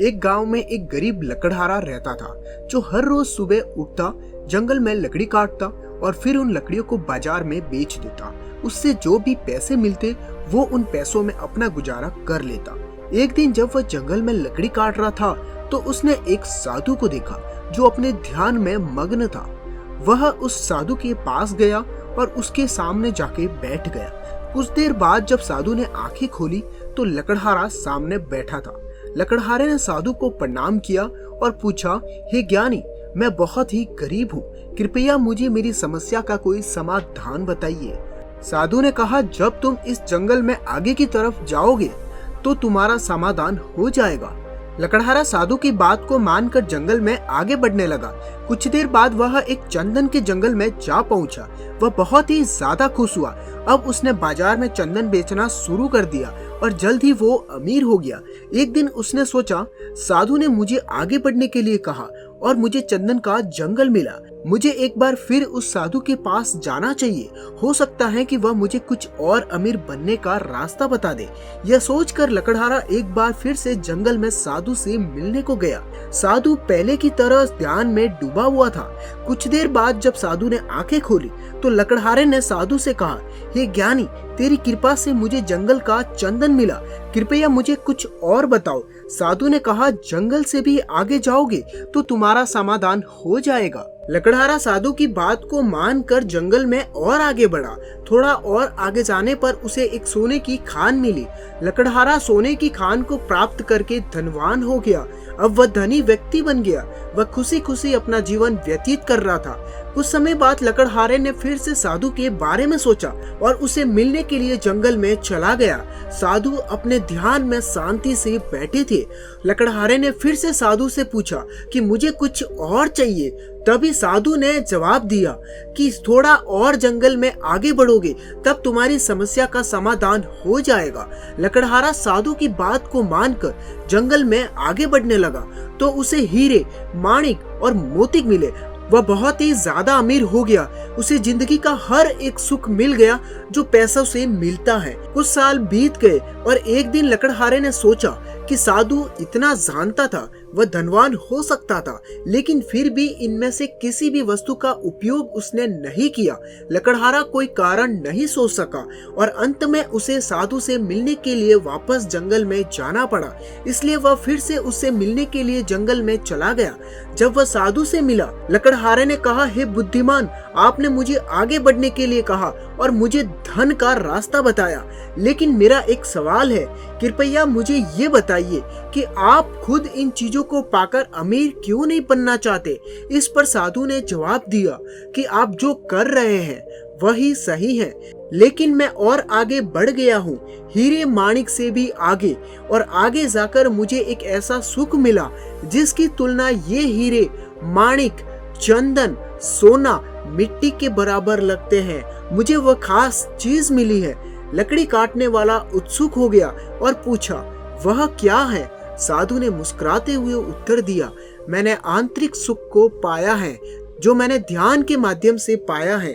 एक गांव में एक गरीब लकड़हारा रहता था जो हर रोज सुबह उठता, जंगल में लकड़ी काटता और फिर उन लकड़ियों को बाजार में बेच देता। उससे जो भी पैसे मिलते वो उन पैसों में अपना गुजारा कर लेता। एक दिन जब वह जंगल में लकड़ी काट रहा था तो उसने एक साधु को देखा जो अपने ध्यान में मग्न था। वह उस साधु के पास गया और उसके सामने जाके बैठ गया। कुछ देर बाद जब साधु ने आंखें खोली तो लकड़हारा सामने बैठा था। लकड़हारे ने साधु को प्रणाम किया और पूछा, हे ज्ञानी, मैं बहुत ही गरीब हूँ, कृपया मुझे मेरी समस्या का कोई समाधान बताइए। साधु ने कहा, जब तुम इस जंगल में आगे की तरफ जाओगे तो तुम्हारा समाधान हो जाएगा। लकड़हारा साधु की बात को मानकर जंगल में आगे बढ़ने लगा। कुछ देर बाद वह एक चंदन के जंगल में जा पहुंचा। वह बहुत ही ज्यादा खुश हुआ। अब उसने बाजार में चंदन बेचना शुरू कर दिया और जल्द ही वो अमीर हो गया। एक दिन उसने सोचा, साधु ने मुझे आगे बढ़ने के लिए कहा और मुझे चंदन का जंगल मिला। मुझे एक बार फिर उस साधु के पास जाना चाहिए। हो सकता है कि वह मुझे कुछ और अमीर बनने का रास्ता बता दे। यह सोचकर लकड़हारा एक बार फिर से जंगल में साधु से मिलने को गया। साधु पहले की तरह ध्यान में डूबा हुआ था। कुछ देर बाद जब साधु ने आंखें खोली तो लकड़हारे ने साधु से कहा, हे ज्ञानी, तेरी कृपा से मुझे जंगल का चंदन मिला, कृपया मुझे कुछ और बताओ। साधु ने कहा, जंगल से भी आगे जाओगे तो तुम्हारा समाधान हो जाएगा। लकड़हारा साधु की बात को मानकर जंगल में और आगे बढ़ा। थोड़ा और आगे जाने पर उसे एक सोने की खान मिली। लकड़हारा सोने की खान को प्राप्त करके धनवान हो गया। अब वह धनी व्यक्ति बन गया। वह खुशी खुशी अपना जीवन व्यतीत कर रहा था। कुछ समय बाद लकड़हारे ने फिर से साधु के बारे में सोचा और उसे मिलने के लिए जंगल में चला गया। साधु अपने ध्यान में शांति से बैठे थे। लकड़हारे ने फिर से साधु से पूछा कि मुझे कुछ और चाहिए। तभी साधु ने जवाब दिया कि थोड़ा और जंगल में आगे बढ़ोगे तब तुम्हारी समस्या का समाधान हो जाएगा। लकड़हारा साधु की बात को मानकर जंगल में आगे बढ़ने लगा तो उसे हीरे, माणिक और मोती मिले। वह बहुत ही ज्यादा अमीर हो गया। उसे जिंदगी का हर एक सुख मिल गया जो पैसों से मिलता है। कुछ साल बीत गए और एक दिन लकड़हारे ने सोचा कि साधु इतना जानता था, वह धनवान हो सकता था, लेकिन फिर भी इनमें से किसी भी वस्तु का उपयोग उसने नहीं किया। लकड़हारा कोई कारण नहीं सोच सका और अंत में उसे साधु से मिलने के लिए वापस जंगल में जाना पड़ा। इसलिए वह फिर से उससे मिलने के लिए जंगल में चला गया। जब वह साधु से मिला, लकड़हारे ने कहा, हे बुद्धिमान, आपने मुझे आगे बढ़ने के लिए कहा और मुझे धन का रास्ता बताया, लेकिन मेरा एक सवाल है, कृपया मुझे ये बताइए कि आप खुद इन चीजों को पाकर अमीर क्यों नहीं बनना चाहते। इस पर साधु ने जवाब दिया कि आप जो कर रहे हैं वही सही है, लेकिन मैं और आगे बढ़ गया हूँ, हीरे माणिक से भी आगे, और आगे जाकर मुझे एक ऐसा सुख मिला जिसकी तुलना ये हीरे, माणिक, चंदन, सोना, मिट्टी के बराबर लगते हैं। मुझे वह खास चीज मिली है। लकड़ी काटने वाला उत्सुक हो गया और पूछा, वह क्या है? साधु ने मुस्कुराते हुए उत्तर दिया, मैंने आंतरिक सुख को पाया है जो मैंने ध्यान के माध्यम से पाया है।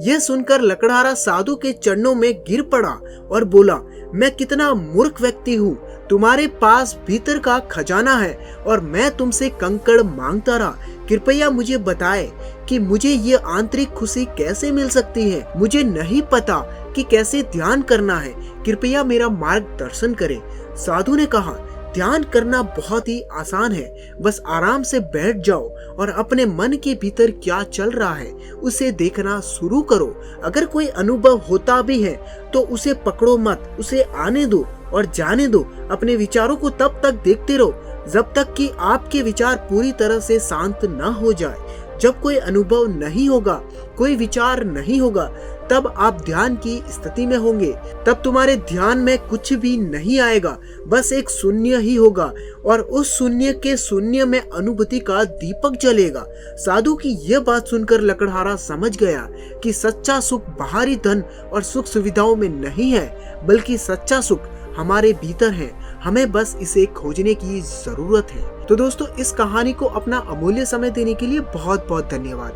यह सुनकर लकड़हारा साधु के चरणों में गिर पड़ा और बोला, मैं कितना मूर्ख व्यक्ति हूँ, तुम्हारे पास भीतर का खजाना है और मैं तुमसे कंकड़ मांगता रहा। कृपया मुझे बताएं कि मुझे ये आंतरिक खुशी कैसे मिल सकती है। मुझे नहीं पता कि कैसे ध्यान करना है, कृपया मेरा मार्गदर्शन करें। साधु ने कहा, ध्यान करना बहुत ही आसान है, बस आराम से बैठ जाओ और अपने मन के भीतर क्या चल रहा है उसे देखना शुरू करो। अगर कोई अनुभव होता भी है तो उसे पकड़ो मत, उसे आने दो और जाने दो। अपने विचारों को तब तक देखते रहो जब तक कि आपके विचार पूरी तरह से शांत न हो जाए। जब कोई अनुभव नहीं होगा, कोई विचार नहीं होगा, तब आप ध्यान की स्थिति में होंगे। तब तुम्हारे ध्यान में कुछ भी नहीं आएगा, बस एक शून्य ही होगा और उस शून्य के शून्य में अनुभूति का दीपक जलेगा। साधु की यह बात सुनकर लकड़हारा समझ गया कि सच्चा सुख बाहरी धन और सुख सुविधाओं में नहीं है, बल्कि सच्चा सुख हमारे भीतर है। हमें बस इसे खोजने की जरूरत है। तो दोस्तों, इस कहानी को अपना अमूल्य समय देने के लिए बहुत बहुत धन्यवाद।